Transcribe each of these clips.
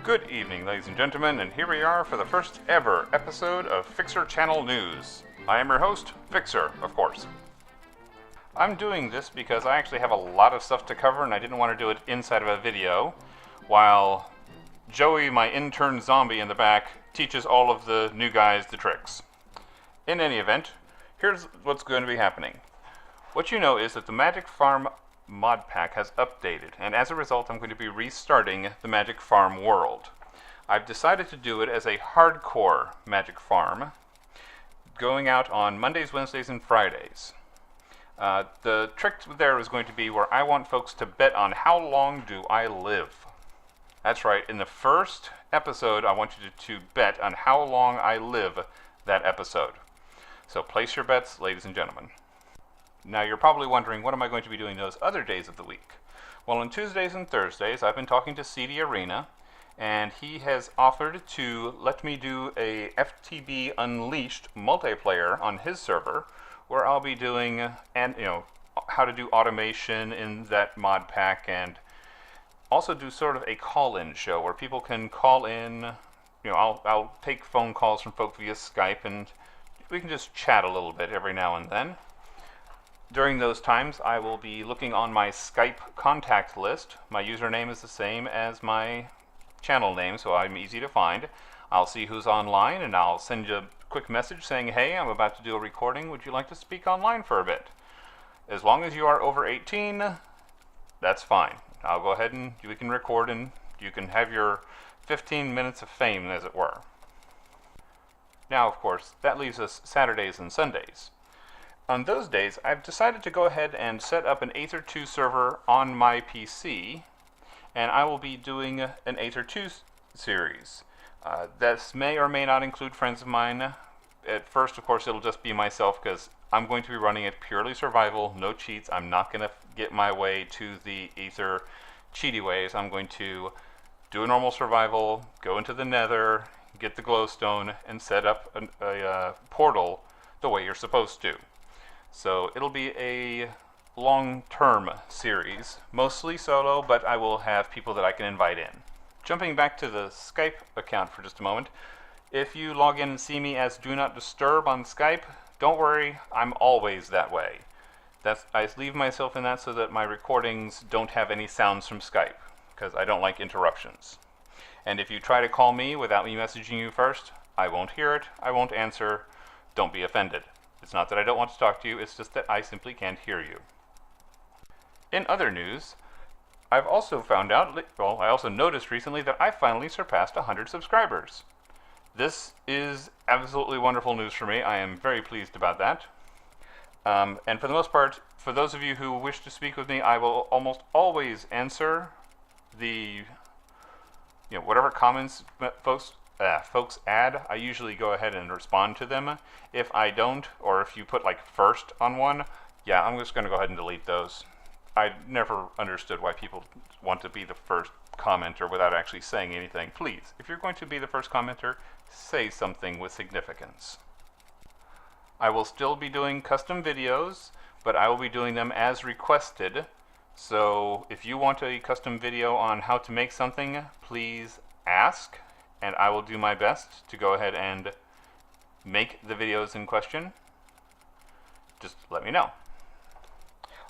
Good evening, ladies and gentlemen, and here we are for the first ever episode of Phicksur Channel News. I am your host, Phicksur, of course. I'm doing this because I actually have a lot of stuff to cover and I didn't want to do it inside of a video, while Joey, my intern zombie in the back, teaches all of the new guys the tricks. In any event, here's what's going to be happening. What you know is that the Magic Farm mod pack has updated, and as a result I'm going to be restarting the Magic Farm world. I've decided to do it as a hardcore Magic Farm, going out on Mondays, Wednesdays, and Fridays. The trick there is going to be where I want folks to bet on how long do I live. That's right, in the first episode I want you to bet on how long I live that episode. So place your bets, ladies and gentlemen. Now you're probably wondering, what am I going to be doing those other days of the week? Well, on Tuesdays and Thursdays I've been talking to CD Arena, and he has offered to let me do a FTB Unleashed multiplayer on his server, where I'll be doing how to do automation in that mod pack, and also do sort of a call-in show where people can call in. I'll take phone calls from folk via Skype, and we can just chat a little bit every now and then. During those times, I will be looking on my Skype contact list. My username is the same as my channel name, so I'm easy to find. I'll see who's online, and I'll send you a quick message saying, hey, I'm about to do a recording. Would you like to speak online for a bit? As long as you are over 18, that's fine. I'll go ahead and we can record, and you can have your 15 minutes of fame, as it were. Now, of course, that leaves us Saturdays and Sundays. On those days, I've decided to go ahead and set up an Aether 2 server on my PC, and I will be doing an Aether 2 series. This may or may not include friends of mine. At first, of course, it'll just be myself, because I'm going to be running it purely survival, no cheats. I'm not going to get my way to the Aether cheaty ways. I'm going to do a normal survival, go into the Nether, get the glowstone, and set up a portal the way you're supposed to. So it'll be a long-term series, mostly solo, but I will have people that I can invite in. Jumping back to the Skype account for just a moment, if you log in and see me as Do Not Disturb on Skype, don't worry, I'm always that way. I leave myself in that so that my recordings don't have any sounds from Skype, because I don't like interruptions. And if you try to call me without me messaging you first, I won't hear it, I won't answer, don't be offended. It's not that I don't want to talk to you, it's just that I simply can't hear you. In other news, I've also found out, I also noticed recently that I finally surpassed 100 subscribers. This is absolutely wonderful news for me. I am very pleased about that. And for the most part, for those of you who wish to speak with me, I will almost always answer the, whatever comments folks add. I usually go ahead and respond to them. If I don't, or if you put like first on one, yeah, I'm just going to go ahead and delete those. I never understood why people want to be the first commenter without actually saying anything. Please, if you're going to be the first commenter, say something with significance. I will still be doing custom videos, but I will be doing them as requested. So if you want a custom video on how to make something, please ask, and I will do my best to go ahead and make the videos in question. Just let me know.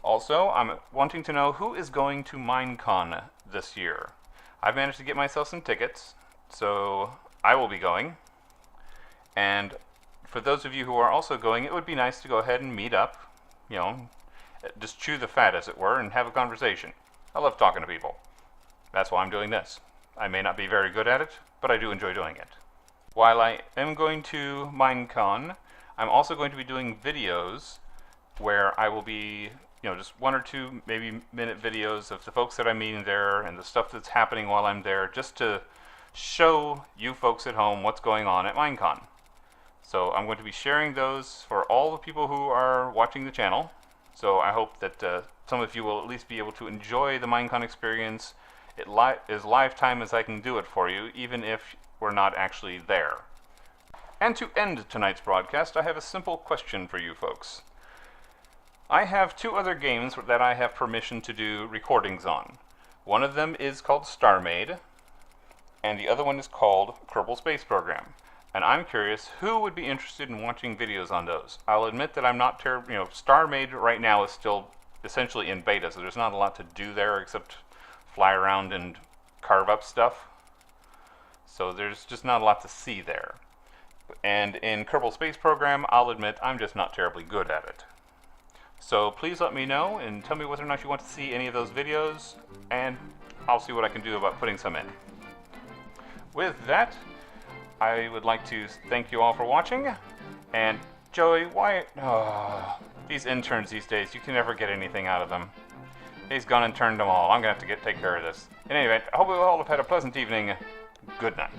Also, I'm wanting to know who is going to Minecon this year. I've managed to get myself some tickets, so I will be going. And for those of you who are also going, it would be nice to go ahead and meet up, just chew the fat, as it were, and have a conversation. I love talking to people. That's why I'm doing this. I may not be very good at it, but I do enjoy doing it. While I am going to Minecon, I'm also going to be doing videos where I will be, just 1 or 2 maybe minute videos of the folks that I'm meeting there and the stuff that's happening while I'm there, just to show you folks at home what's going on at Minecon. So I'm going to be sharing those for all the people who are watching the channel. So I hope that some of you will at least be able to enjoy the Minecon experience as live time as I can do it for you, even if we're not actually there. And to end tonight's broadcast, I have a simple question for you folks. I have 2 other games that I have permission to do recordings on. One of them is called StarMade, and the other one is called Kerbal Space Program. And I'm curious who would be interested in watching videos on those. I'll admit that I'm not terribly, StarMade right now is still essentially in beta, so there's not a lot to do there except fly around and carve up stuff. So there's just not a lot to see there. And in Kerbal Space Program, I'll admit I'm just not terribly good at it. So please let me know and tell me whether or not you want to see any of those videos, and I'll see what I can do about putting some in. With that, I would like to thank you all for watching, and Joey, why... Oh, these interns these days, you can never get anything out of them. He's gone and turned them all. I'm going to have to take care of this. In any event, I hope you all have had a pleasant evening. Good night.